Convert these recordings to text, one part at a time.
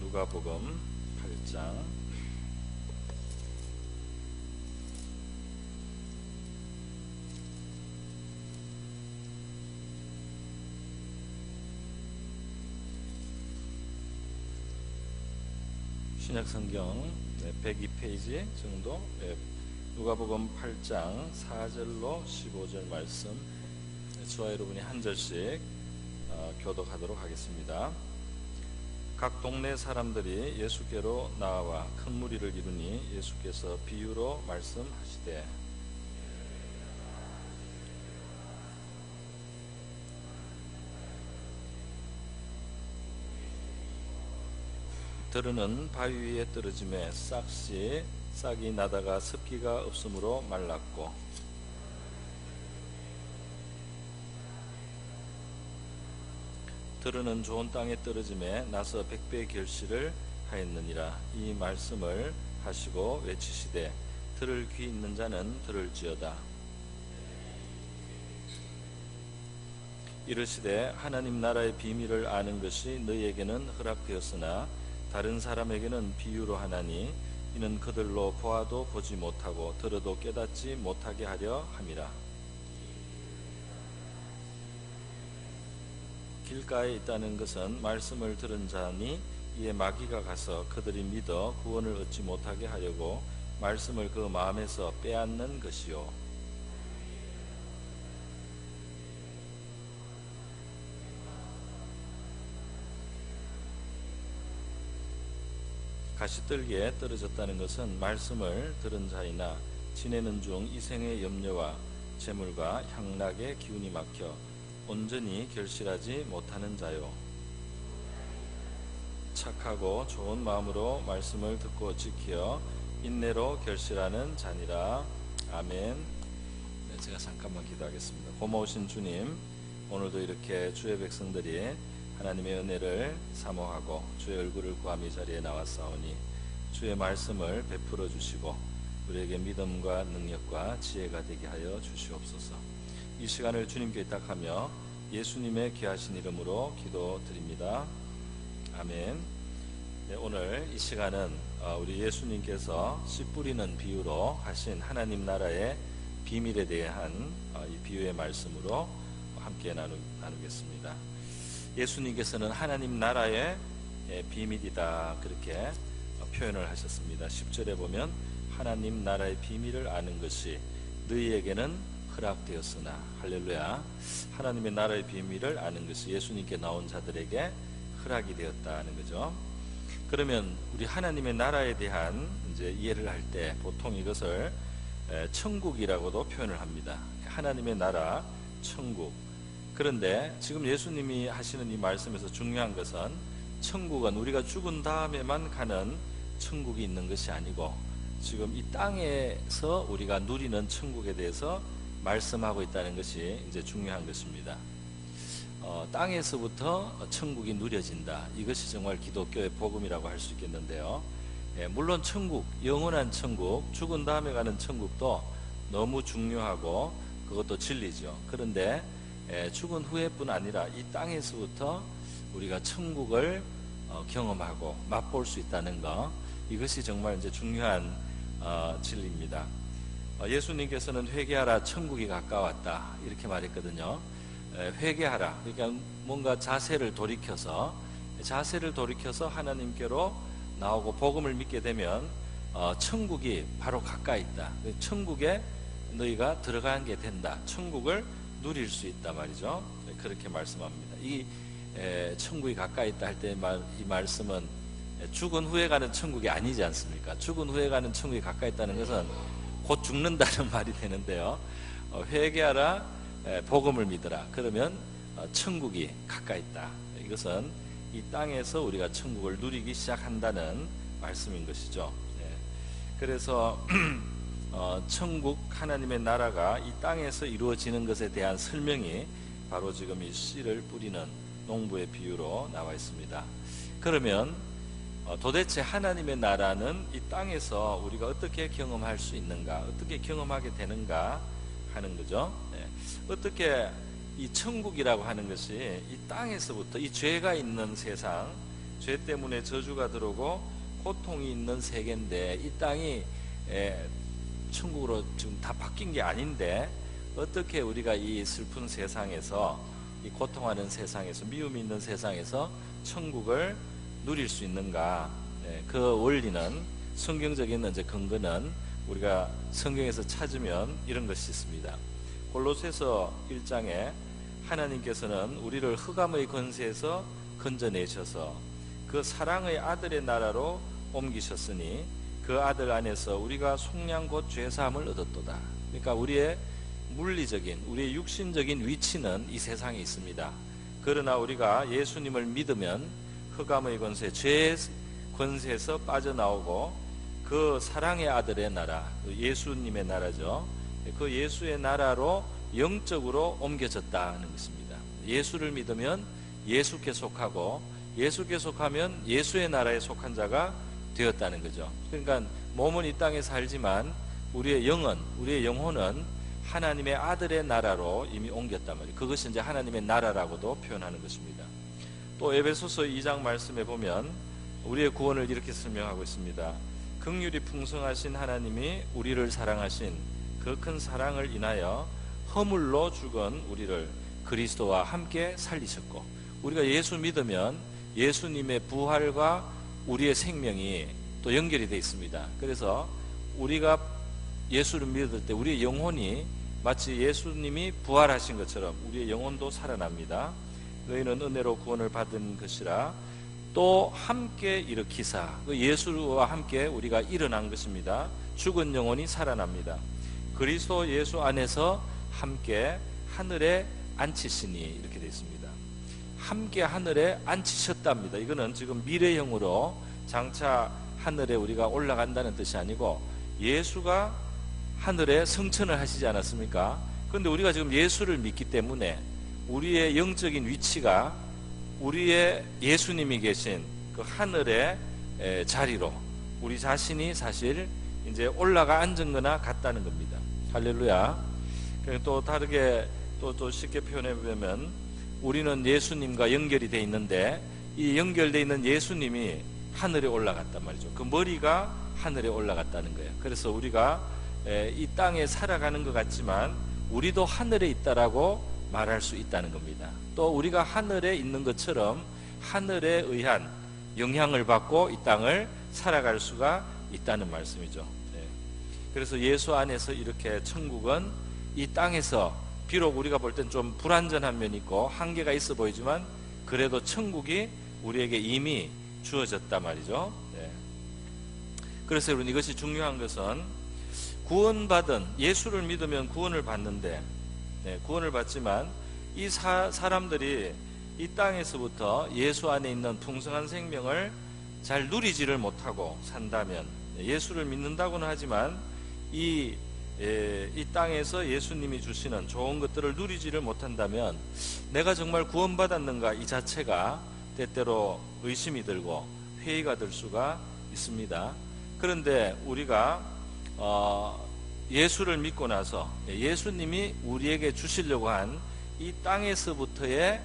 누가복음 8장 신약성경 102페이지 정도, 누가복음 8장 4절로 15절 말씀, 저와 여러분이 한 절씩 교독하도록 하겠습니다. 각 동네 사람들이 예수께로 나와 큰 무리를 이루니 예수께서 비유로 말씀하시되, 들은 바위 위에 떨어짐에 싹이 나다가 습기가 없으므로 말랐고, 들은 좋은 땅에 떨어짐에 나서 100배 결실을 하였느니라. 이 말씀을 하시고 외치시되, 들을 귀 있는 자는 들을지어다. 이르시되, 하나님 나라의 비밀을 아는 것이 너희에게는 허락되었으나 다른 사람에게는 비유로 하나니, 이는 그들로 보아도 보지 못하고 들어도 깨닫지 못하게 하려 함이라. 길가에 있다는 것은 말씀을 들은 자니, 이에 마귀가 가서 그들이 믿어 구원을 얻지 못하게 하려고 말씀을 그 마음에서 빼앗는 것이요. 가시떨기에 떨어졌다는 것은 말씀을 들은 자이나 지내는 중 이생의 염려와 재물과 향락의 기운이 막혀 온전히 결실하지 못하는 자요. 착하고 좋은 마음으로 말씀을 듣고 지켜 인내로 결실하는 자니라. 아멘. 제가 잠깐만 기도하겠습니다. 고마우신 주님, 오늘도 이렇게 주의 백성들이 하나님의 은혜를 사모하고 주의 얼굴을 구하며 이 자리에 나왔사오니, 주의 말씀을 베풀어 주시고 우리에게 믿음과 능력과 지혜가 되게 하여 주시옵소서. 이 시간을 주님께 의탁하며 예수님의 귀하신 이름으로 기도드립니다. 아멘. 오늘 이 시간은 우리 예수님께서 씨 뿌리는 비유로 하신 하나님 나라의 비밀에 대한 이 비유의 말씀으로 함께 나누겠습니다. 예수님께서는 하나님 나라의 비밀이다, 그렇게 표현을 하셨습니다. 10절에 보면, 하나님 나라의 비밀을 아는 것이 너희에게는 허락되었으나, 할렐루야, 하나님의 나라의 비밀을 아는 것이 예수님께 나온 자들에게 허락이 되었다는 거죠. 그러면 우리 하나님의 나라에 대한 이제 이해를 할 때 보통 이것을 천국이라고도 표현을 합니다. 하나님의 나라, 천국. 그런데 지금 예수님이 하시는 이 말씀에서 중요한 것은, 천국은 우리가 죽은 다음에만 가는 천국이 있는 것이 아니고, 지금 이 땅에서 우리가 누리는 천국에 대해서 말씀하고 있다는 것이 이제 중요한 것입니다. 땅에서부터 천국이 누려진다. 이것이 정말 기독교의 복음이라고 할 수 있겠는데요. 물론 천국, 영원한 천국, 죽은 다음에 가는 천국도 너무 중요하고 그것도 진리죠. 그런데 죽은 후에뿐 아니라 이 땅에서부터 우리가 천국을 경험하고 맛볼 수 있다는 것, 이것이 정말 이제 중요한 진리입니다. 예수님께서는 회개하라, 천국이 가까웠다, 이렇게 말했거든요. 회개하라, 그러니까 뭔가 자세를 돌이켜서 하나님께로 나오고 복음을 믿게 되면 천국이 바로 가까이 있다. 천국에 너희가 들어가게 된다. 천국을 누릴 수 있다 말이죠. 그렇게 말씀합니다. 이 천국이 가까이 있다 할 때 이 말씀은 죽은 후에 가는 천국이 아니지 않습니까? 죽은 후에 가는 천국이 가까이 있다는 것은 곧 죽는다는 말이 되는데요. 회개하라, 복음을 믿어라, 그러면 천국이 가까이 있다. 이것은 이 땅에서 우리가 천국을 누리기 시작한다는 말씀인 것이죠. 그래서 천국, 하나님의 나라가 이 땅에서 이루어지는 것에 대한 설명이 바로 지금 이 씨를 뿌리는 농부의 비유로 나와 있습니다. 그러면 도대체 하나님의 나라는 이 땅에서 우리가 어떻게 경험할 수 있는가, 어떻게 경험하게 되는가 하는 거죠. 어떻게 이 천국이라고 하는 것이 이 땅에서부터, 이 죄가 있는 세상, 죄 때문에 저주가 들어오고 고통이 있는 세계인데, 이 땅이 천국으로 지금 다 바뀐 게 아닌데 어떻게 우리가 이 슬픈 세상에서, 이 고통하는 세상에서, 미움이 있는 세상에서 천국을 누릴 수 있는가? 그 원리는, 성경적인 이제 근거는 우리가 성경에서 찾으면 이런 것이 있습니다. 골로새서 1장에 하나님께서는 우리를 흑암의 권세에서 건져내셔서 그 사랑의 아들의 나라로 옮기셨으니 그 아들 안에서 우리가 속량 곧 죄사함을 얻었도다. 그러니까 우리의 물리적인, 우리의 육신적인 위치는 이 세상에 있습니다. 그러나 우리가 예수님을 믿으면 흑암의 권세, 죄의 권세에서 빠져나오고 그 사랑의 아들의 나라, 예수님의 나라죠. 그 예수의 나라로 영적으로 옮겨졌다는 것입니다. 예수를 믿으면 예수께 속하고, 예수께 속하면 예수의 나라에 속한 자가 되었다는 거죠. 그러니까 몸은 이 땅에 살지만 우리의 영은, 우리의 영혼은 하나님의 아들의 나라로 이미 옮겼단 말이에요. 그것이 이제 하나님의 나라라고도 표현하는 것입니다. 또 에베소서 2장 말씀에 보면 우리의 구원을 이렇게 설명하고 있습니다. 긍휼이 풍성하신 하나님이 우리를 사랑하신 그 큰 사랑을 인하여 허물로 죽은 우리를 그리스도와 함께 살리셨고, 우리가 예수 믿으면 예수님의 부활과 우리의 생명이 또 연결이 되어 있습니다. 그래서 우리가 예수를 믿을 때 우리의 영혼이 마치 예수님이 부활하신 것처럼 우리의 영혼도 살아납니다. 너희는 은혜로 구원을 받은 것이라 또 함께 일으키사, 그 예수와 함께 우리가 일어난 것입니다. 죽은 영혼이 살아납니다. 그리스도 예수 안에서 함께 하늘에 앉히시니, 이렇게 되어 있습니다. 함께 하늘에 앉히셨답니다. 이거는 지금 미래형으로 장차 하늘에 우리가 올라간다는 뜻이 아니고 예수가 하늘에 성천을 하시지 않았습니까? 그런데 우리가 지금 예수를 믿기 때문에 우리의 영적인 위치가 우리의 예수님이 계신 그 하늘의 자리로 우리 자신이 사실 이제 올라가 앉은 거나 같다는 겁니다. 할렐루야. 또 다르게 또 쉽게 표현해 보면 우리는 예수님과 연결이 돼 있는데 이 연결되어 있는 예수님이 하늘에 올라갔단 말이죠. 그 머리가 하늘에 올라갔다는 거예요. 그래서 우리가 이 땅에 살아가는 것 같지만 우리도 하늘에 있다라고 말할 수 있다는 겁니다. 또 우리가 하늘에 있는 것처럼 하늘에 의한 영향을 받고 이 땅을 살아갈 수가 있다는 말씀이죠. 그래서 예수 안에서 이렇게 천국은 이 땅에서 비록 우리가 볼 땐 좀 불완전한 면이 있고 한계가 있어 보이지만 그래도 천국이 우리에게 이미 주어졌단 말이죠. 그래서 여러분, 이것이 중요한 것은 구원받은, 예수를 믿으면 구원을 받는데, 구원을 받지만 이 사람들이 이 땅에서부터 예수 안에 있는 풍성한 생명을 잘 누리지를 못하고 산다면, 예수를 믿는다고는 하지만 이 땅에서 예수님이 주시는 좋은 것들을 누리지를 못한다면 내가 정말 구원받았는가, 이 자체가 때때로 의심이 들고 회의가 들 수가 있습니다. 그런데 우리가 예수를 믿고 나서 예수님이 우리에게 주시려고 한 이 땅에서부터의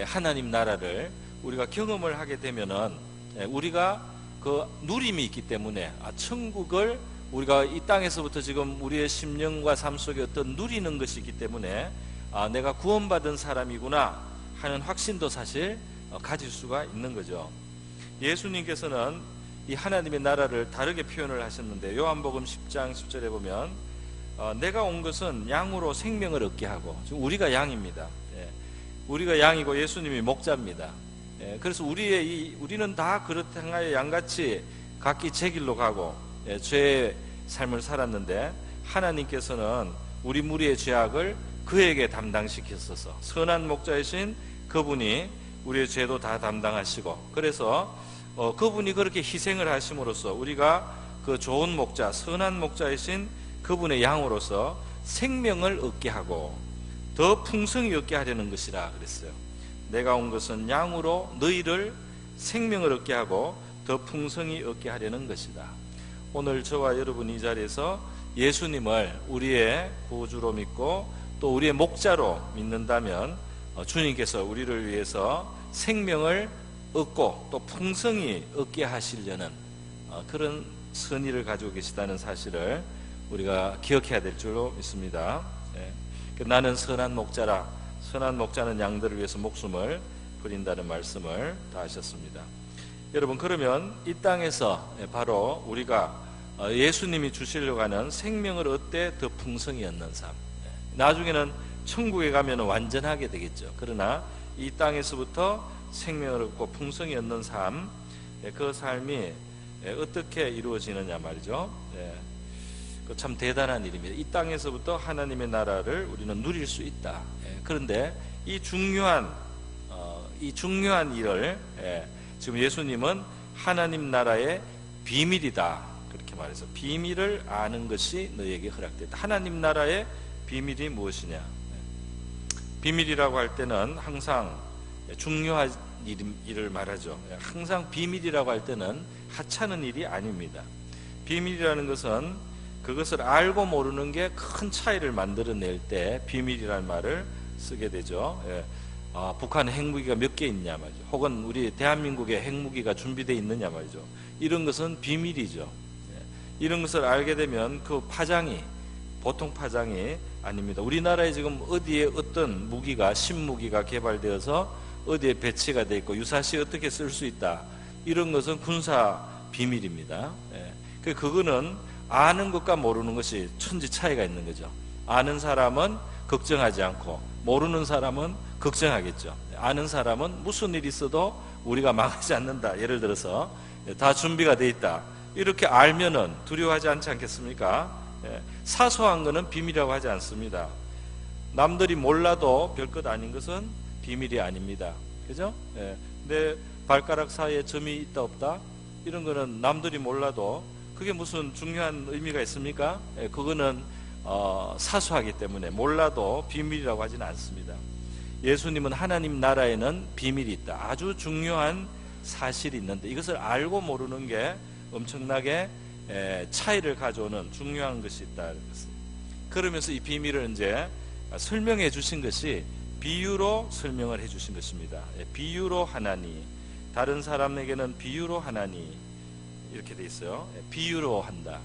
하나님 나라를 우리가 경험을 하게 되면은 우리가 그 누림이 있기 때문에 천국을 우리가 이 땅에서부터 지금 우리의 심령과 삶 속에 어떤 누리는 것이 있기 때문에 내가 구원받은 사람이구나 하는 확신도 사실 가질 수가 있는 거죠. 예수님께서는 이 하나님의 나라를 다르게 표현을 하셨는데 요한복음 10장 10절에 보면 내가 온 것은 양으로 생명을 얻게 하고, 지금 우리가 양입니다. 우리가 양이고 예수님이 목자입니다. 그래서 우리는 다 그렇게 양같이 각기 제 길로 가고 죄의 삶을 살았는데 하나님께서는 우리 무리의 죄악을 그에게 담당시켰어서 선한 목자이신 그분이 우리의 죄도 다 담당하시고, 그래서 그분이 그렇게 희생을 하심으로써 우리가 그 좋은 목자, 선한 목자이신 그분의 양으로서 생명을 얻게 하고 더 풍성히 얻게 하려는 것이라 그랬어요. 내가 온 것은 양으로 너희를 생명을 얻게 하고 더 풍성히 얻게 하려는 것이다. 오늘 저와 여러분 이 자리에서 예수님을 우리의 구주로 믿고 또 우리의 목자로 믿는다면 주님께서 우리를 위해서 생명을 얻고 또 풍성히 얻게 하시려는 그런 선의를 가지고 계시다는 사실을 우리가 기억해야 될 줄로 믿습니다. 나는 선한 목자라. 선한 목자는 양들을 위해서 목숨을 버린다는 말씀을 다 하셨습니다. 여러분, 그러면 이 땅에서 바로 우리가 예수님이 주시려고 하는 생명을 얻되 더 풍성히 얻는 삶, 나중에는 천국에 가면 완전하게 되겠죠. 그러나 이 땅에서부터 생명을 얻고 풍성히 얻는 삶, 그 삶이 어떻게 이루어지느냐 말이죠. 참 대단한 일입니다. 이 땅에서부터 하나님의 나라를 우리는 누릴 수 있다. 그런데 이 중요한 일을 지금 예수님은 하나님 나라의 비밀이다 그렇게 말해서, 비밀을 아는 것이 너에게 허락됐다. 하나님 나라의 비밀이 무엇이냐? 비밀이라고 할 때는 항상 중요한 일을 말하죠. 항상 비밀이라고 할 때는 하찮은 일이 아닙니다. 비밀이라는 것은 그것을 알고 모르는 게 큰 차이를 만들어낼 때 비밀이라는 말을 쓰게 되죠. 북한 핵무기가 몇 개 있냐 말이죠. 혹은 우리 대한민국에 핵무기가 준비되어 있느냐 말이죠. 이런 것은 비밀이죠. 이런 것을 알게 되면 그 파장이 보통 파장이 아닙니다. 우리나라에 지금 어디에 어떤 무기가, 신무기가 개발되어서 어디에 배치가 되어 있고 유사시 어떻게 쓸 수 있다, 이런 것은 군사 비밀입니다. 그거는 아는 것과 모르는 것이 천지 차이가 있는 거죠. 아는 사람은 걱정하지 않고 모르는 사람은 걱정하겠죠. 아는 사람은 무슨 일이 있어도 우리가 망하지 않는다, 예를 들어서 다 준비가 되어 있다, 이렇게 알면은 두려워하지 않지 않겠습니까? 사소한 거는 비밀이라고 하지 않습니다. 남들이 몰라도 별것 아닌 것은 비밀이 아닙니다. 그죠? 내 발가락 사이에 점이 있다 없다, 이런 거는 남들이 몰라도 그게 무슨 중요한 의미가 있습니까? 그거는 사소하기 때문에 몰라도 비밀이라고 하지는 않습니다. 예수님은 하나님 나라에는 비밀이 있다, 아주 중요한 사실이 있는데 이것을 알고 모르는 게 엄청나게 차이를 가져오는 중요한 것이 있다. 그러면서 이 비밀을 이제 설명해 주신 것이 비유로 설명을 해 주신 것입니다. 비유로 하나니, 다른 사람에게는 비유로 하나니, 이렇게 돼 있어요. 비유로 한다.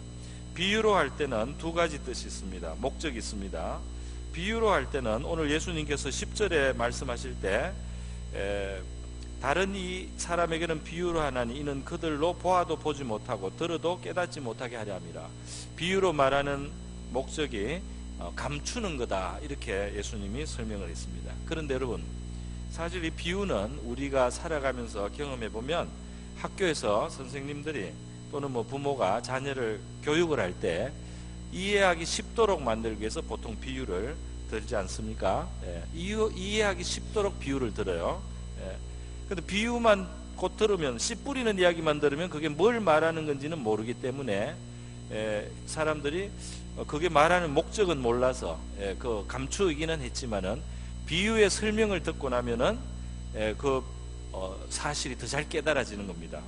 비유로 할 때는 두 가지 뜻이 있습니다. 목적이 있습니다. 비유로 할 때는 오늘 예수님께서 10절에 말씀하실 때 다른 이 사람에게는 비유로 하나니 이는 그들로 보아도 보지 못하고 들어도 깨닫지 못하게 하려 함이라. 비유로 말하는 목적이 감추는 거다, 이렇게 예수님이 설명을 했습니다. 그런데 여러분, 사실 이 비유는 우리가 살아가면서 경험해 보면 학교에서 선생님들이 또는 부모가 자녀를 교육을 할 때 이해하기 쉽도록 만들기 위해서 보통 비유를 들지 않습니까? 이해하기 쉽도록 비유를 들어요. 근데 비유만 곧 들으면, 씨 뿌리는 이야기만 들으면 그게 뭘 말하는 건지는 모르기 때문에 사람들이 그게 말하는 목적은 몰라서 그 감추기는 했지만은 비유의 설명을 듣고 나면은 그 사실이 더 잘 깨달아지는 겁니다.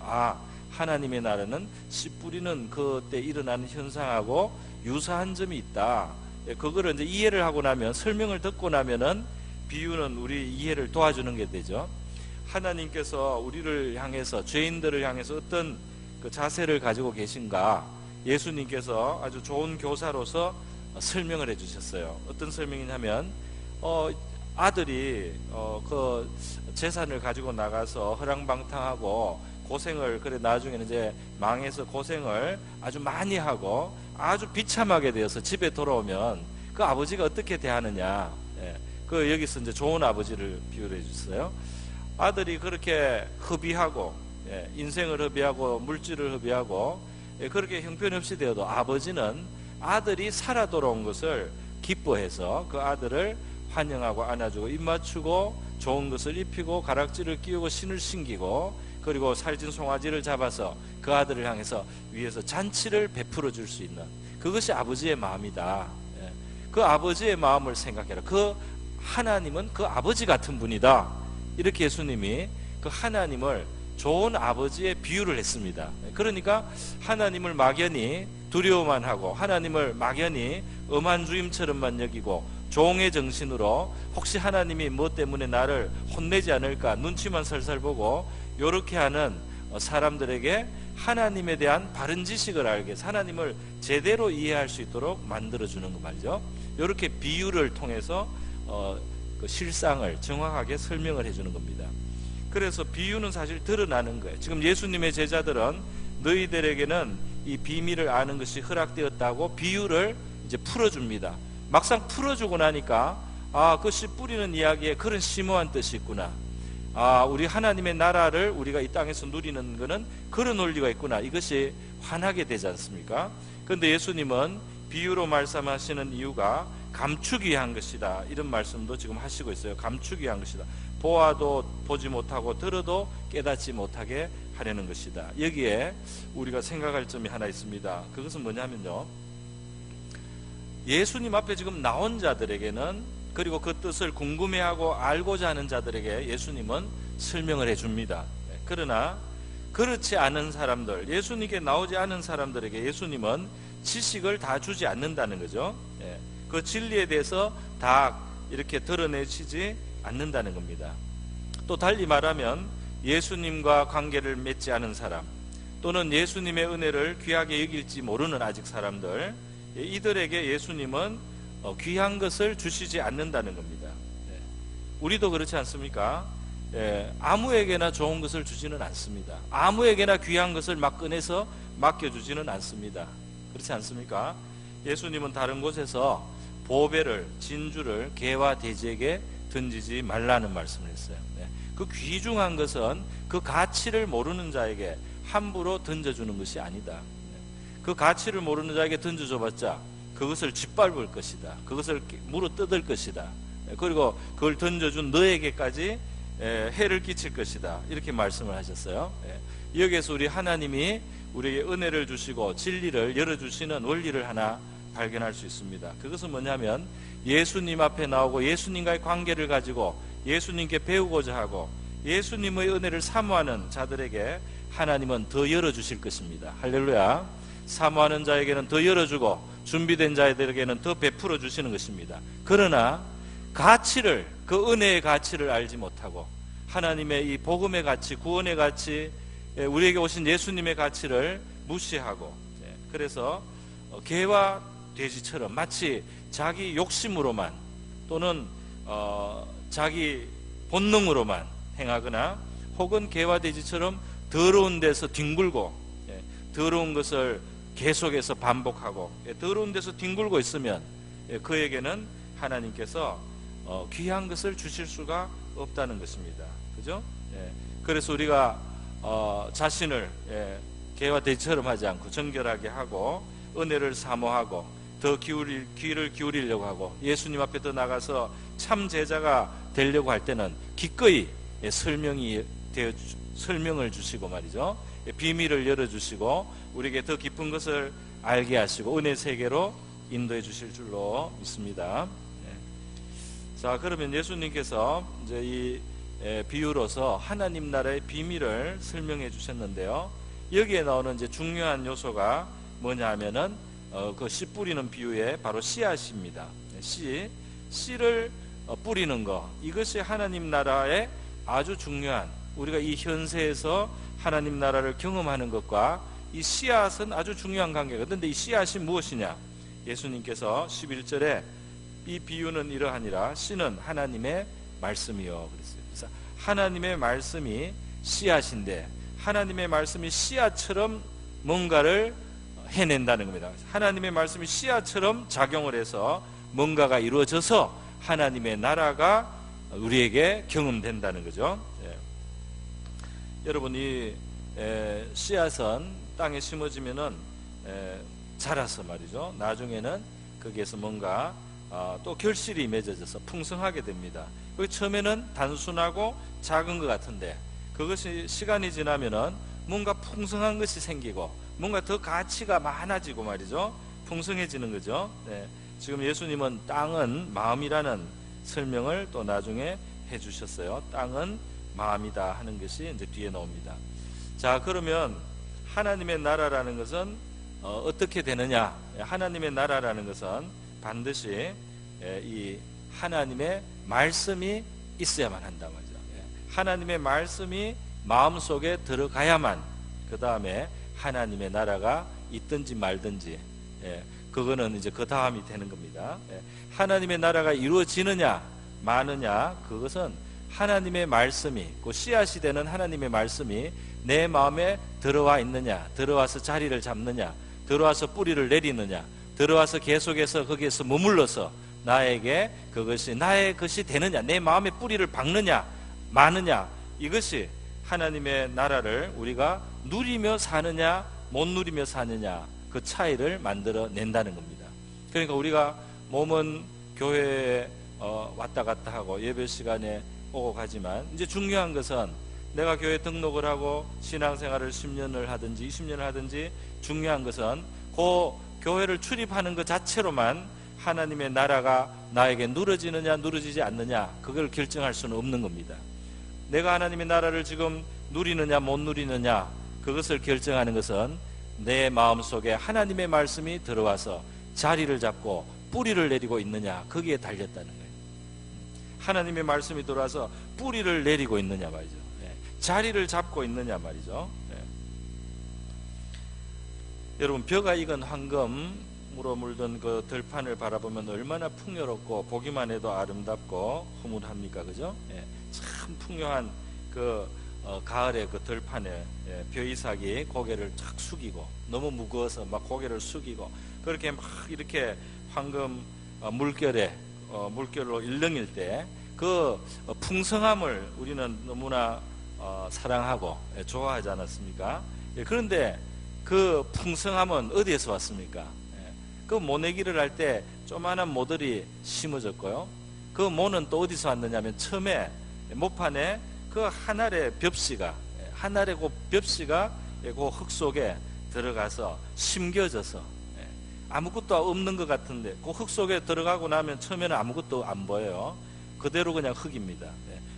하나님의 나라는 씨 뿌리는 그때 일어나는 현상하고 유사한 점이 있다. 그거를 이제 이해를 하고 나면, 설명을 듣고 나면은 비유는 우리 이해를 도와주는 게 되죠. 하나님께서 우리를 향해서, 죄인들을 향해서 어떤 그 자세를 가지고 계신가, 예수님께서 아주 좋은 교사로서 설명을 해주셨어요. 어떤 설명이냐면 아들이 그 재산을 가지고 나가서 허랑방탕하고 고생을, 그래 나중에는 이제 망해서 고생을 아주 많이 하고 아주 비참하게 되어서 집에 돌아오면 그 아버지가 어떻게 대하느냐, 그 여기서 이제 좋은 아버지를 비유를 해주셨어요. 아들이 그렇게 허비하고 인생을 허비하고 물질을 허비하고 그렇게 형편없이 되어도 아버지는 아들이 살아 돌아온 것을 기뻐해서 그 아들을 환영하고 안아주고 입 맞추고 좋은 것을 입히고 가락지를 끼우고 신을 신기고, 그리고 살찐 송아지를 잡아서 그 아들을 향해서 위에서 잔치를 베풀어 줄 수 있는, 그것이 아버지의 마음이다. 그 아버지의 마음을 생각해라. 그 하나님은 그 아버지 같은 분이다. 이렇게 예수님이 그 하나님을 좋은 아버지의 비유를 했습니다. 그러니까 하나님을 막연히 두려워만 하고 하나님을 막연히 엄한 주임처럼만 여기고 종의 정신으로 혹시 하나님이 뭐 때문에 나를 혼내지 않을까 눈치만 살살 보고 이렇게 하는 사람들에게 하나님에 대한 바른 지식을 알게 해서 하나님을 제대로 이해할 수 있도록 만들어주는 거 말이죠. 이렇게 비유를 통해서 그 실상을 정확하게 설명을 해주는 겁니다. 그래서 비유는 사실 드러나는 거예요. 지금 예수님의 제자들은 너희들에게는 이 비밀을 아는 것이 허락되었다고 비유를 이제 풀어줍니다. 막상 풀어주고 나니까 그 씨 뿌리는 이야기에 그런 심오한 뜻이 있구나. 우리 하나님의 나라를 우리가 이 땅에서 누리는 것은 그런 원리가 있구나. 이것이 환하게 되지 않습니까? 그런데 예수님은 비유로 말씀하시는 이유가 감추기 위한 것이다. 이런 말씀도 지금 하시고 있어요. 감추기 위한 것이다. 보아도 보지 못하고 들어도 깨닫지 못하게 하려는 것이다. 여기에 우리가 생각할 점이 하나 있습니다. 그것은 뭐냐면요, 예수님 앞에 지금 나온 자들에게는, 그리고 그 뜻을 궁금해하고 알고자 하는 자들에게 예수님은 설명을 해줍니다. 그러나 그렇지 않은 사람들, 예수님께 나오지 않은 사람들에게 예수님은 지식을 다 주지 않는다는 거죠. 그 진리에 대해서 다 이렇게 드러내시지 않는다는 겁니다. 또 달리 말하면 예수님과 관계를 맺지 않은 사람, 또는 예수님의 은혜를 귀하게 여길지 모르는 아직 사람들, 이들에게 예수님은 귀한 것을 주시지 않는다는 겁니다. 우리도 그렇지 않습니까? 아무에게나 좋은 것을 주지는 않습니다. 아무에게나 귀한 것을 막 꺼내서 맡겨주지는 않습니다. 그렇지 않습니까? 예수님은 다른 곳에서 보배를, 진주를 개와 돼지에게 던지지 말라는 말씀을 했어요. 그 귀중한 것은 그 가치를 모르는 자에게 함부로 던져주는 것이 아니다. 그 가치를 모르는 자에게 던져줘봤자 그것을 짓밟을 것이다. 그것을 물어뜯을 것이다. 그리고 그걸 던져준 너에게까지 해를 끼칠 것이다. 이렇게 말씀을 하셨어요. 여기에서 우리 하나님이 우리에게 은혜를 주시고 진리를 열어주시는 원리를 하나 발견할 수 있습니다. 그것은 뭐냐면 예수님 앞에 나오고 예수님과의 관계를 가지고 예수님께 배우고자 하고 예수님의 은혜를 사모하는 자들에게 하나님은 더 열어주실 것입니다. 할렐루야. 사모하는 자에게는 더 열어주고 준비된 자들에게는 더 베풀어 주시는 것입니다. 그러나 가치를, 그 은혜의 가치를 알지 못하고 하나님의 이 복음의 가치, 구원의 가치, 우리에게 오신 예수님의 가치를 무시하고, 그래서 개와 돼지처럼 마치 자기 욕심으로만 또는 자기 본능으로만 행하거나, 혹은 개와 돼지처럼 더러운 데서 뒹굴고 더러운 것을 계속해서 반복하고 더러운 데서 뒹굴고 있으면 그에게는 하나님께서 귀한 것을 주실 수가 없다는 것입니다. 그죠? 그래서 우리가 자신을 개와 돼지처럼 하지 않고 정결하게 하고 은혜를 사모하고 더 귀를 기울이려고 하고 예수님 앞에 더 나가서 참 제자가 되려고 할 때는 기꺼이 설명을 주시고 말이죠. 비밀을 열어주시고 우리에게 더 깊은 것을 알게 하시고 은혜 세계로 인도해 주실 줄로 믿습니다. 자, 그러면 예수님께서 이제 이 비유로서 하나님 나라의 비밀을 설명해 주셨는데요. 여기에 나오는 이제 중요한 요소가 뭐냐 하면은 그 씨 뿌리는 비유의 바로 씨앗입니다. 씨를 뿌리는 것, 이것이 하나님 나라의 아주 중요한, 우리가 이 현세에서 하나님 나라를 경험하는 것과 이 씨앗은 아주 중요한 관계가. 그런데 이 씨앗이 무엇이냐? 예수님께서 11절에 이 비유는 이러하니라, 씨는 하나님의 말씀이요 그랬어요. 그래서 하나님의 말씀이 씨앗인데 하나님의 말씀이 씨앗처럼 뭔가를 해낸다는 겁니다. 하나님의 말씀이 씨앗처럼 작용을 해서 뭔가가 이루어져서 하나님의 나라가 우리에게 경험된다는 거죠. 여러분, 이 씨앗은 땅에 심어지면은 자라서 말이죠. 나중에는 거기에서 뭔가 또 결실이 맺어져서 풍성하게 됩니다. 처음에는 단순하고 작은 것 같은데 그것이 시간이 지나면은 뭔가 풍성한 것이 생기고 뭔가 더 가치가 많아지고 말이죠. 풍성해지는 거죠. 지금 예수님은 땅은 마음이라는 설명을 또 나중에 해주셨어요. 땅은 마음이다 하는 것이 이제 뒤에 나옵니다. 자, 그러면 하나님의 나라라는 것은 어떻게 되느냐? 하나님의 나라라는 것은 반드시 이 하나님의 말씀이 있어야만 한다 말이죠. 하나님의 말씀이 마음속에 들어가야만 그 다음에 하나님의 나라가 있든지 말든지, 그거는 이제 그 다음이 되는 겁니다. 하나님의 나라가 이루어지느냐 마느냐, 그것은 하나님의 말씀이, 그 씨앗이 되는 하나님의 말씀이 내 마음에 들어와 있느냐, 들어와서 자리를 잡느냐, 들어와서 뿌리를 내리느냐, 들어와서 계속해서 거기에서 머물러서 나에게 그것이 나의 것이 되느냐, 내 마음에 뿌리를 박느냐 마느냐, 이것이 하나님의 나라를 우리가 누리며 사느냐 못 누리며 사느냐, 그 차이를 만들어낸다는 겁니다. 그러니까 우리가 몸은 교회에 왔다 갔다 하고 예배 시간에 오고 가지만, 이제 중요한 것은 내가 교회 등록을 하고 신앙생활을 10년을 하든지 20년을 하든지, 중요한 것은 그 교회를 출입하는 것 자체로만 하나님의 나라가 나에게 누려지느냐 누려지지 않느냐, 그걸 결정할 수는 없는 겁니다. 내가 하나님의 나라를 지금 누리느냐 못 누리느냐, 그것을 결정하는 것은 내 마음속에 하나님의 말씀이 들어와서 자리를 잡고 뿌리를 내리고 있느냐, 거기에 달렸다는 거예요. 하나님의 말씀이 들어와서 뿌리를 내리고 있느냐 말이죠. 자리를 잡고 있느냐 말이죠. 여러분, 벼가 익은 황금으로 물든 그 들판을 바라보면 얼마나 풍요롭고 보기만 해도 아름답고 흐뭇합니까, 그죠? 참 풍요한 그 가을의 그 들판에 벼이삭이 고개를 쫙 숙이고, 너무 무거워서 막 고개를 숙이고, 그렇게 막 이렇게 황금 물결로 일렁일 때 그 풍성함을 우리는 너무나 사랑하고 좋아하지 않았습니까? 그런데 그 풍성함은 어디에서 왔습니까? 그 모내기를 할 때 조그마한 모들이 심어졌고요, 그 모는 또 어디서 왔느냐면 처음에 모판에 그 한 알의 벽씨가 그 흙 속에 들어가서 심겨져서 아무것도 없는 것 같은데, 그 흙 속에 들어가고 나면 처음에는 아무것도 안 보여요. 그대로 그냥 흙입니다.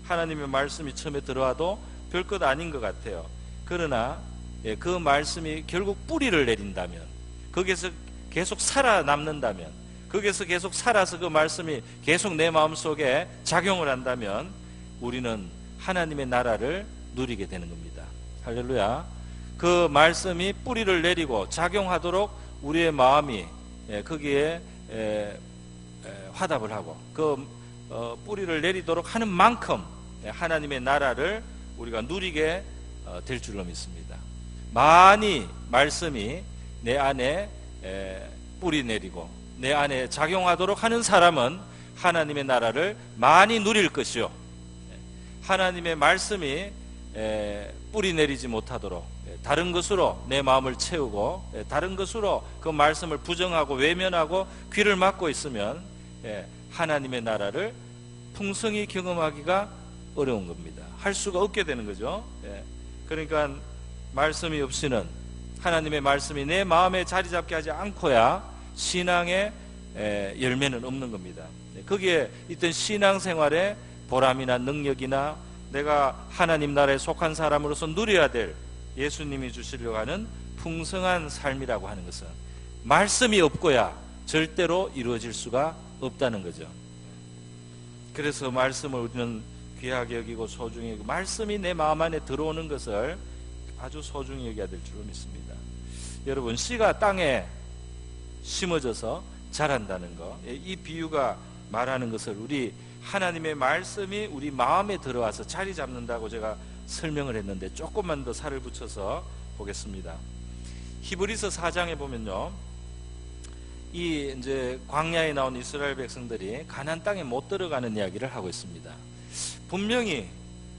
하나님의 말씀이 처음에 들어와도 별것 아닌 것 같아요. 그러나 그 말씀이 결국 뿌리를 내린다면, 거기에서 계속 살아남는다면, 거기에서 계속 살아서 그 말씀이 계속 내 마음속에 작용을 한다면 우리는 하나님의 나라를 누리게 되는 겁니다. 할렐루야. 그 말씀이 뿌리를 내리고 작용하도록 우리의 마음이 거기에 화답을 하고 그 뿌리를 내리도록 하는 만큼 하나님의 나라를 우리가 누리게 될 줄로 믿습니다. 많이 말씀이 내 안에 뿌리 내리고 내 안에 작용하도록 하는 사람은 하나님의 나라를 많이 누릴 것이요, 하나님의 말씀이 뿌리 내리지 못하도록 다른 것으로 내 마음을 채우고 다른 것으로 그 말씀을 부정하고 외면하고 귀를 막고 있으면 하나님의 나라를 풍성히 경험하기가 어려운 겁니다. 할 수가 없게 되는 거죠. 그러니까 말씀이 없이는, 하나님의 말씀이 내 마음에 자리 잡게 하지 않고야 신앙의 열매는 없는 겁니다. 거기에 있던 신앙생활의 보람이나 능력이나 내가 하나님 나라에 속한 사람으로서 누려야 될 예수님이 주시려고 하는 풍성한 삶이라고 하는 것은 말씀이 없고야 절대로 이루어질 수가 없다는 거죠. 그래서 말씀을 우리는 귀하게 여기고 소중히 여기고, 말씀이 내 마음 안에 들어오는 것을 아주 소중히 여겨야 될 줄로 믿습니다. 여러분, 씨가 땅에 심어져서 자란다는 거, 이 비유가 말하는 것을 우리 하나님의 말씀이 우리 마음에 들어와서 자리 잡는다고 제가 설명을 했는데, 조금만 더 살을 붙여서 보겠습니다. 히브리서 4장에 보면요, 이 이제 광야에 나온 이스라엘 백성들이 가나안 땅에 못 들어가는 이야기를 하고 있습니다. 분명히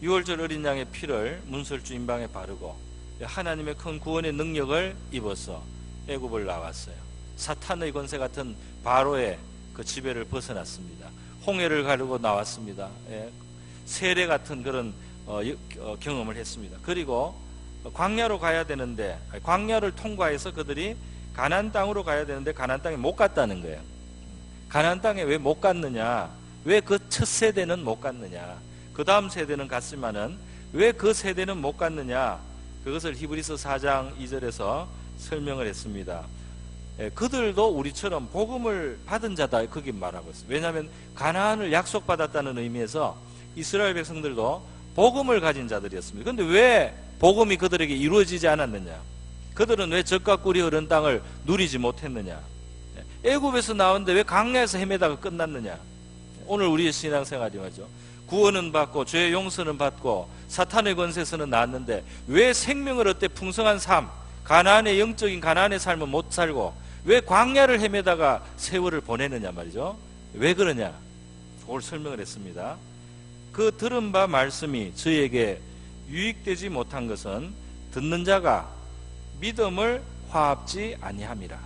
유월절 어린 양의 피를 문설주 임방에 바르고 하나님의 큰 구원의 능력을 입어서 애굽을 나왔어요. 사탄의 권세 같은 바로의 그 지배를 벗어났습니다. 홍해를 가르고 나왔습니다. 세례 같은 그런 경험을 했습니다. 그리고 광야로 가야 되는데, 광야를 통과해서 그들이 가나안 땅으로 가야 되는데 가나안 땅에 못 갔다는 거예요. 가나안 땅에 왜 못 갔느냐? 왜 그 첫 세대는 못 갔느냐? 그 다음 세대는 갔지만은 왜 그 세대는 못 갔느냐? 그것을 히브리서 4장 2절에서 설명을 했습니다. 그들도 우리처럼 복음을 받은 자다, 거기 말하고 있어요. 왜냐하면 가나안을 약속받았다는 의미에서 이스라엘 백성들도 복음을 가진 자들이었습니다. 그런데 왜 복음이 그들에게 이루어지지 않았느냐? 그들은 왜 젖과 꿀이 흐른 땅을 누리지 못했느냐? 애굽에서 나왔는데 왜 광야에서 헤매다가 끝났느냐? 오늘 우리의 신앙생활이 말이죠. 구원은 받고 죄의 용서는 받고 사탄의 권세에서는 나왔는데 왜 생명을 얻되 풍성한 삶, 가나안의 영적인 가나안의 삶을 못 살고 왜 광야를 헤매다가 세월을 보내느냐 말이죠. 왜 그러냐? 그걸 설명을 했습니다. 그 들은 바 말씀이 저희에게 유익되지 못한 것은 듣는 자가 믿음을 화합지 아니함이라.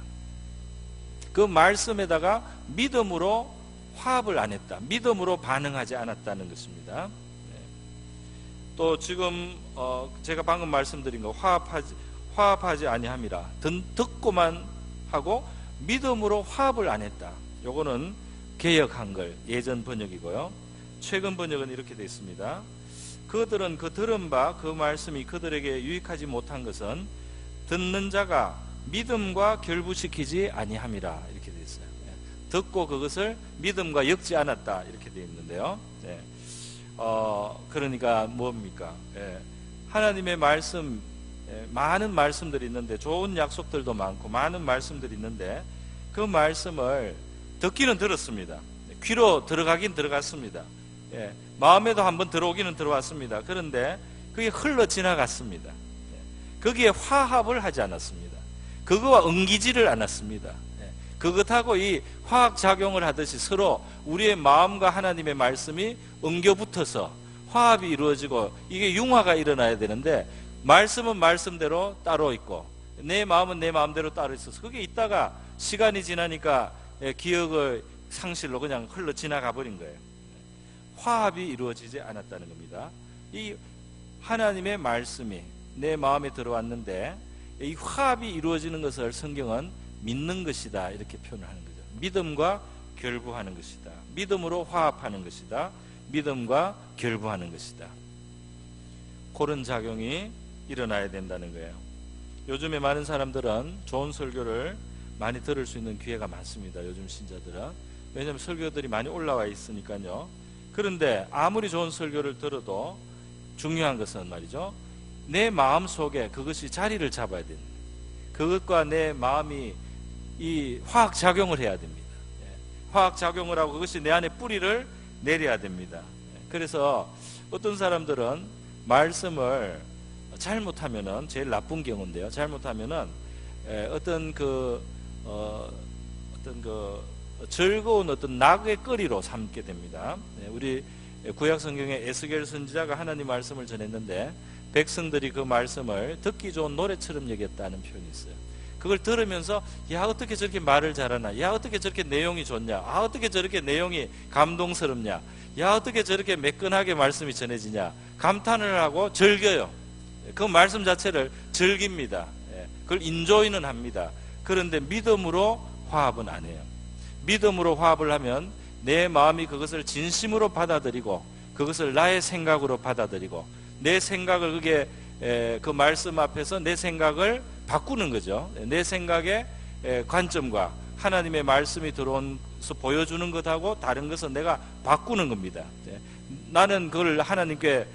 그 말씀에다가 믿음으로 화합을 안 했다. 믿음으로 반응하지 않았다는 것입니다. 또 지금 제가 방금 말씀드린 거 화합하지 아니함이라. 듣고만 하고 믿음으로 화합을 안 했다. 요거는 개역 한글 예전 번역이고요. 최근 번역은 이렇게 되어 있습니다. 그들은 그 들은 바 그 말씀이 그들에게 유익하지 못한 것은 듣는 자가 믿음과 결부시키지 아니함이라 이렇게 되어 있어요. 듣고 그것을 믿음과 엮지 않았다 이렇게 되어 있는데요. 네. 그러니까 뭡니까? 하나님의 말씀, 많은 말씀들이 있는데 좋은 약속들도 많고 많은 말씀들이 있는데 그 말씀을 듣기는 들었습니다. 귀로 들어가긴 들어갔습니다. 마음에도 한번 들어오기는 들어왔습니다. 그런데 그게 흘러 지나갔습니다. 거기에 화합을 하지 않았습니다. 그거와 엉기지를 않았습니다. 그것하고 이 화학작용을 하듯이 서로 우리의 마음과 하나님의 말씀이 엉겨붙어서 화합이 이루어지고 이게 융화가 일어나야 되는데 말씀은 말씀대로 따로 있고 내 마음은 내 마음대로 따로 있어서 그게 있다가 시간이 지나니까 기억의 상실로 그냥 흘러 지나가 버린 거예요. 화합이 이루어지지 않았다는 겁니다. 이 하나님의 말씀이 내 마음에 들어왔는데 이 화합이 이루어지는 것을 성경은 믿는 것이다 이렇게 표현을 하는 거죠. 믿음과 결부하는 것이다. 믿음으로 화합하는 것이다. 믿음과 결부하는 것이다. 그런 작용이 일어나야 된다는 거예요. 요즘에 많은 사람들은 좋은 설교를 많이 들을 수 있는 기회가 많습니다. 요즘 신자들은. 왜냐하면 설교들이 많이 올라와 있으니까요. 그런데 아무리 좋은 설교를 들어도 중요한 것은 말이죠. 내 마음 속에 그것이 자리를 잡아야 됩니다. 그것과 내 마음이 이 화학작용을 해야 됩니다. 화학작용을 하고 그것이 내 안에 뿌리를 내려야 됩니다. 그래서 어떤 사람들은 말씀을 잘못하면은 제일 나쁜 경우인데요. 잘못하면은 어떤 즐거운 어떤 낙의 거리로 삼게 됩니다. 우리 구약 성경에 에스겔 선지자가 하나님 말씀을 전했는데 백성들이 그 말씀을 듣기 좋은 노래처럼 여겼다는 표현이 있어요. 그걸 들으면서 야 어떻게 저렇게 말을 잘하나, 야 어떻게 저렇게 내용이 좋냐, 아 어떻게 저렇게 내용이 감동스럽냐, 야 어떻게 저렇게 매끈하게 말씀이 전해지냐 감탄을 하고 즐겨요. 그 말씀 자체를 즐깁니다. 그걸 인조이는 합니다. 그런데 믿음으로 화합은 안 해요. 믿음으로 화합을 하면 내 마음이 그것을 진심으로 받아들이고 그것을 나의 생각으로 받아들이고 내 생각을 그게 그 말씀 앞에서 내 생각을 바꾸는 거죠. 내 생각의 관점과 하나님의 말씀이 들어오면서 보여주는 것하고 다른 것은 내가 바꾸는 겁니다. 나는 그걸 하나님께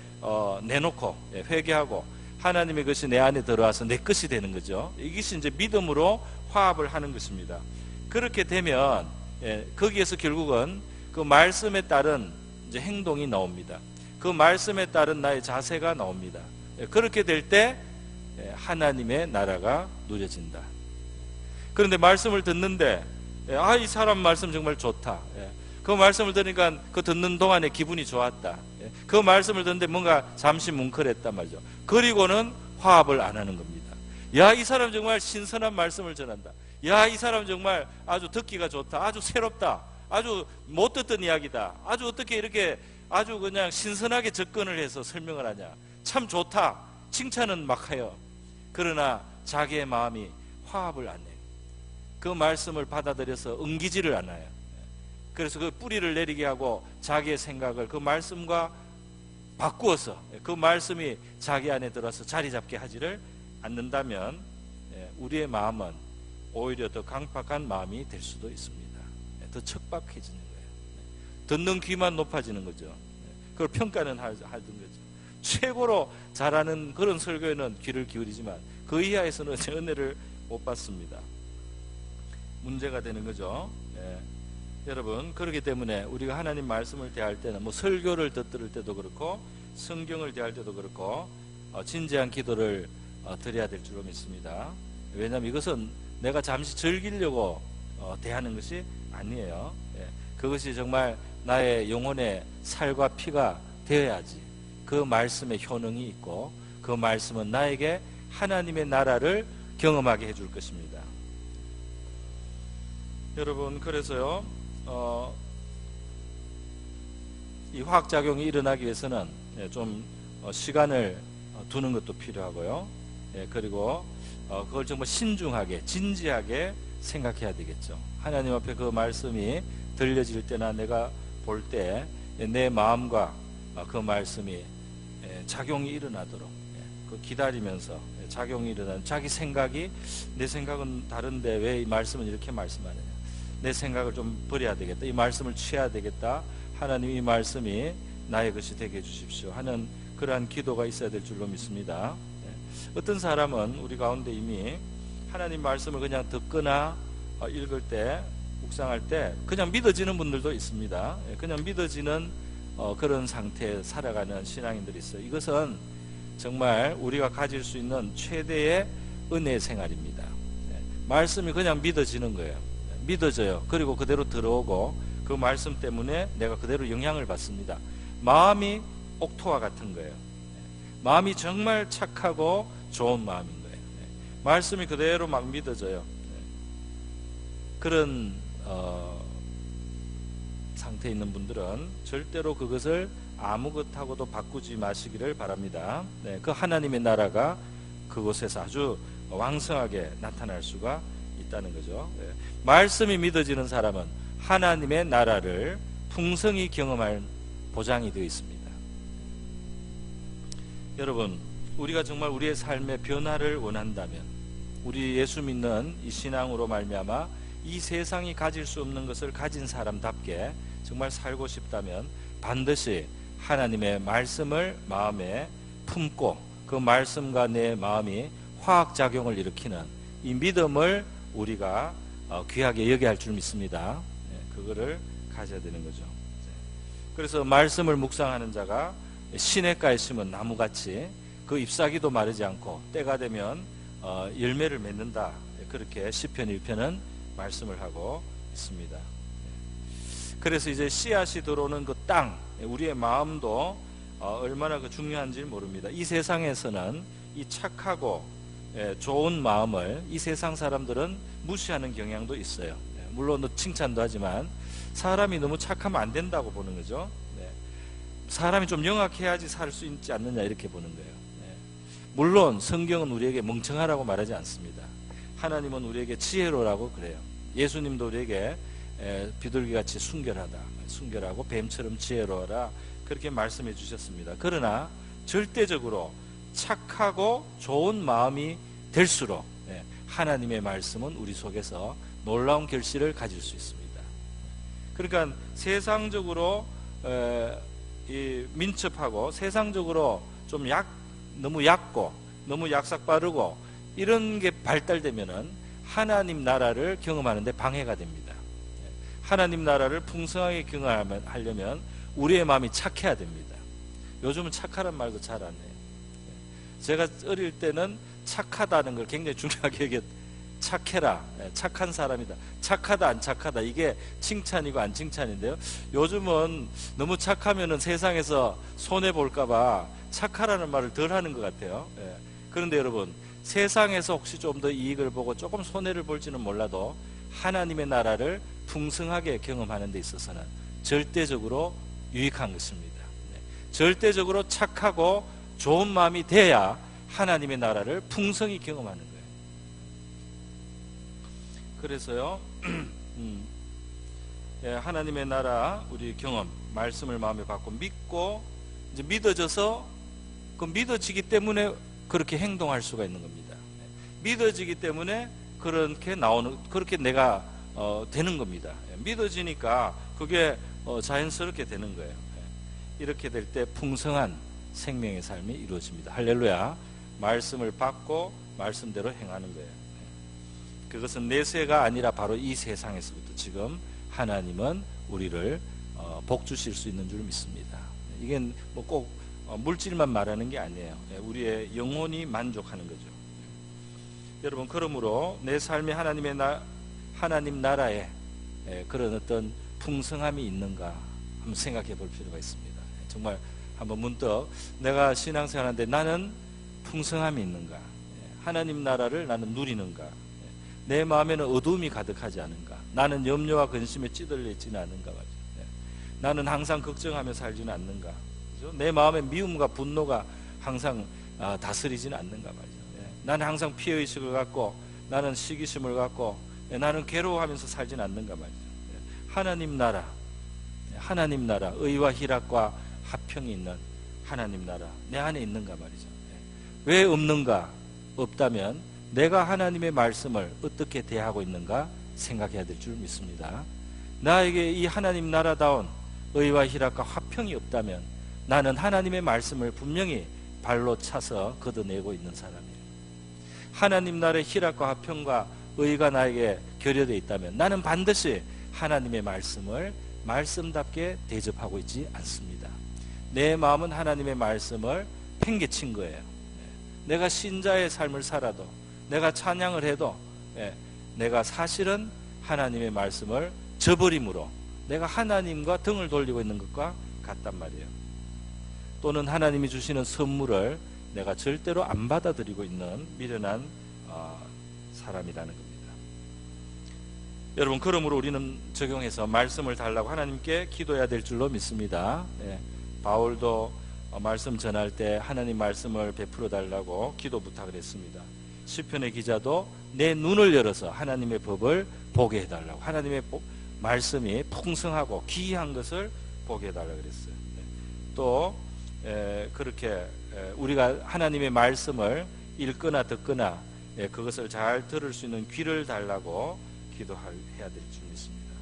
내놓고 회개하고 하나님의 것이 내 안에 들어와서 내 것이 되는 거죠. 이것이 이제 믿음으로 화합을 하는 것입니다. 그렇게 되면 거기에서 결국은 그 말씀에 따른 이제 행동이 나옵니다. 그 말씀에 따른 나의 자세가 나옵니다. 그렇게 될 때 하나님의 나라가 누려진다. 그런데 말씀을 듣는데 이 사람 말씀 정말 좋다. 그 말씀을 들으니까 그 듣는 동안에 기분이 좋았다. 그 말씀을 듣는데 뭔가 잠시 뭉클했단 말이죠. 그리고는 화합을 안 하는 겁니다. 야, 이 사람 정말 신선한 말씀을 전한다. 야, 이 사람 정말 아주 듣기가 좋다. 아주 새롭다. 아주 못 듣던 이야기다. 아주 어떻게 이렇게 아주 그냥 신선하게 접근을 해서 설명을 하냐. 참 좋다. 칭찬은 막 해요. 그러나 자기의 마음이 화합을 안 해요. 그 말씀을 받아들여서 엉기지를 않아요. 그래서 그 뿌리를 내리게 하고 자기의 생각을 그 말씀과 바꾸어서 그 말씀이 자기 안에 들어서 자리 잡게 하지를 않는다면 우리의 마음은 오히려 더 강팍한 마음이 될 수도 있습니다. 더 척박해지는 거예요. 듣는 귀만 높아지는 거죠. 그걸 평가는 하던 거죠. 최고로 잘하는 그런 설교에는 귀를 기울이지만 그 이하에서는 은혜를 못 받습니다. 문제가 되는 거죠. 예. 여러분, 그렇기 때문에 우리가 하나님 말씀을 대할 때는 뭐 설교를 듣들 때도 그렇고 성경을 대할 때도 그렇고 진지한 기도를 드려야 될 줄로 믿습니다. 왜냐하면 이것은 내가 잠시 즐기려고 대하는 것이 아니에요. 예. 그것이 정말 나의 영혼의 살과 피가 되어야지 그 말씀에 효능이 있고 그 말씀은 나에게 하나님의 나라를 경험하게 해줄 것입니다. 여러분, 그래서요 이 화학작용이 일어나기 위해서는 좀 시간을 두는 것도 필요하고요. 그리고 그걸 정말 신중하게 진지하게 생각해야 되겠죠. 하나님 앞에 그 말씀이 들려질 때나 내가 볼 때 내 마음과 그 말씀이 작용이 일어나도록 그 기다리면서 작용이 일어나는 자기 생각이 내 생각은 다른데 왜 이 말씀은 이렇게 말씀하느냐, 내 생각을 좀 버려야 되겠다, 이 말씀을 취해야 되겠다, 하나님 이 말씀이 나의 것이 되게 해주십시오 하는 그러한 기도가 있어야 될 줄로 믿습니다. 어떤 사람은 우리 가운데 이미 하나님 말씀을 그냥 듣거나 읽을 때 묵상할 때 그냥 믿어지는 분들도 있습니다. 그냥 믿어지는 그런 상태에 살아가는 신앙인들이 있어요. 이것은 정말 우리가 가질 수 있는 최대의 은혜 생활입니다. 말씀이 그냥 믿어지는 거예요. 믿어져요. 그리고 그대로 들어오고 그 말씀 때문에 내가 그대로 영향을 받습니다. 마음이 옥토와 같은 거예요. 마음이 정말 착하고 좋은 마음인 거예요. 말씀이 그대로 막 믿어져요. 그런 상태에 있는 분들은 절대로 그것을 아무것하고도 바꾸지 마시기를 바랍니다. 그 하나님의 나라가 그곳에서 아주 왕성하게 나타날 수가 있다는 거죠. 말씀이 믿어지는 사람은 하나님의 나라를 풍성히 경험할 보장이 되어 있습니다. 여러분, 우리가 정말 우리의 삶의 변화를 원한다면, 우리 예수 믿는 이 신앙으로 말미암아 이 세상이 가질 수 없는 것을 가진 사람답게 정말 살고 싶다면 반드시 하나님의 말씀을 마음에 품고 그 말씀과 내 마음이 화학작용을 일으키는 이 믿음을 우리가 귀하게 여겨야 할 줄 믿습니다. 그거를 가져야 되는 거죠. 그래서 말씀을 묵상하는 자가 시냇가에 심은 나무같이 그 잎사귀도 마르지 않고 때가 되면 열매를 맺는다. 그렇게 시편 1편은 말씀을 하고 있습니다. 그래서 이제 씨앗이 들어오는 그 땅, 우리의 마음도 얼마나 그 중요한지 모릅니다. 이 세상에서는 이 착하고 좋은 마음을 이 세상 사람들은 무시하는 경향도 있어요. 물론 칭찬도 하지만 사람이 너무 착하면 안 된다고 보는 거죠. 사람이 좀 영악해야지 살 수 있지 않느냐 이렇게 보는 거예요. 물론 성경은 우리에게 멍청하라고 말하지 않습니다. 하나님은 우리에게 지혜로라고 그래요. 예수님도 우리에게 비둘기같이 순결하고 뱀처럼 지혜로워라 그렇게 말씀해 주셨습니다. 그러나 절대적으로 착하고 좋은 마음이 될수록 하나님의 말씀은 우리 속에서 놀라운 결실을 가질 수 있습니다. 그러니까 세상적으로 민첩하고 세상적으로 좀 너무 얕고 너무 약삭빠르고 이런 게 발달되면은 하나님 나라를 경험하는 데 방해가 됩니다. 하나님 나라를 풍성하게 경험하려면 우리의 마음이 착해야 됩니다. 요즘은 착하란 말도 잘 안 해요. 제가 어릴 때는 착하다는 걸 굉장히 중요하게 여겼어요. 착해라, 착한 사람이다, 착하다 안 착하다, 이게 칭찬이고 안 칭찬인데요, 요즘은 너무 착하면은 세상에서 손해볼까봐 착하라는 말을 덜 하는 것 같아요. 그런데 여러분, 세상에서 혹시 좀 더 이익을 보고 조금 손해를 볼지는 몰라도 하나님의 나라를 풍성하게 경험하는 데 있어서는 절대적으로 유익한 것입니다. 절대적으로 착하고 좋은 마음이 돼야 하나님의 나라를 풍성히 경험하는 거예요. 그래서요, 하나님의 나라 우리 경험, 말씀을 마음에 받고 믿고 이제 믿어져서 그 믿어지기 때문에 그렇게 행동할 수가 있는 겁니다. 믿어지기 때문에 그렇게 내가 되는 겁니다. 믿어지니까 그게 자연스럽게 되는 거예요. 이렇게 될 때 풍성한 생명의 삶이 이루어집니다. 할렐루야. 말씀을 받고 말씀대로 행하는 거예요. 그것은 내세가 아니라 바로 이 세상에서부터 지금 하나님은 우리를 복 주실 수 있는 줄 믿습니다. 이게 뭐 꼭 물질만 말하는 게 아니에요. 우리의 영혼이 만족하는 거죠. 여러분, 그러므로 내 삶에 하나님 나라에 그런 어떤 풍성함이 있는가 한번 생각해 볼 필요가 있습니다. 정말 한번 문득 내가 신앙생활하는데 나는 풍성함이 있는가, 하나님 나라를 나는 누리는가, 내 마음에는 어두움이 가득하지 않은가, 나는 염려와 근심에 찌들려 있지는 않은가 말이죠. 나는 항상 걱정하며 살지는 않는가, 그렇죠? 내 마음에 미움과 분노가 항상 다스리지는 않는가 말이죠. 나는 항상 피해의식을 갖고, 나는 시기심을 갖고, 나는 괴로워하면서 살지는 않는가 말이죠. 하나님 나라, 의와 희락과 화평이 있는 하나님 나라 내 안에 있는가 말이죠. 왜 없는가? 없다면 내가 하나님의 말씀을 어떻게 대하고 있는가 생각해야 될 줄 믿습니다. 나에게 이 하나님 나라다운 의와 희락과 화평이 없다면 나는 하나님의 말씀을 분명히 발로 차서 걷어내고 있는 사람이에요. 하나님 나라의 희락과 화평과 의가 나에게 결여되어 있다면 나는 반드시 하나님의 말씀을 말씀답게 대접하고 있지 않습니다. 내 마음은 하나님의 말씀을 팽개친 거예요. 내가 신자의 삶을 살아도, 내가 찬양을 해도 내가 사실은 하나님의 말씀을 저버림으로 내가 하나님과 등을 돌리고 있는 것과 같단 말이에요. 또는 하나님이 주시는 선물을 내가 절대로 안 받아들이고 있는 미련한 사람이라는 겁니다. 여러분, 그러므로 우리는 적용해서 말씀을 달라고 하나님께 기도해야 될 줄로 믿습니다. 바울도 말씀 전할 때 하나님 말씀을 베풀어 달라고 기도 부탁을 했습니다. 시편의 기자도 내 눈을 열어서 하나님의 법을 보게 해달라고, 하나님의 말씀이 풍성하고 기이한 것을 보게 해달라고 그랬어요. 또 그렇게 우리가 하나님의 말씀을 읽거나 듣거나 그것을 잘 들을 수 있는 귀를 달라고 기도해야 될 줄 믿습니다.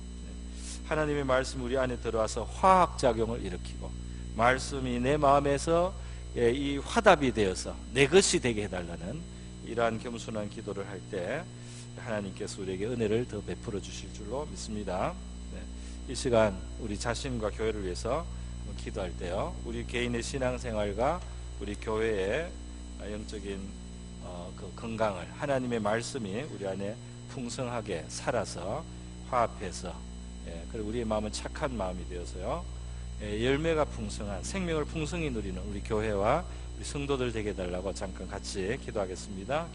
하나님의 말씀이 우리 안에 들어와서 화학작용을 일으키고 말씀이 내 마음에서 이 화답이 되어서 내 것이 되게 해달라는 이러한 겸손한 기도를 할 때 하나님께서 우리에게 은혜를 더 베풀어 주실 줄로 믿습니다. 이 시간 우리 자신과 교회를 위해서 기도할 때요, 우리 개인의 신앙생활과 우리 교회의 영적인 그 건강을 하나님의 말씀이 우리 안에 풍성하게 살아서 화합해서, 그리고 우리의 마음은 착한 마음이 되어서요, 열매가 풍성한 생명을 풍성히 누리는 우리 교회와 우리 성도들 되게 해달라고 잠깐 같이 기도하겠습니다.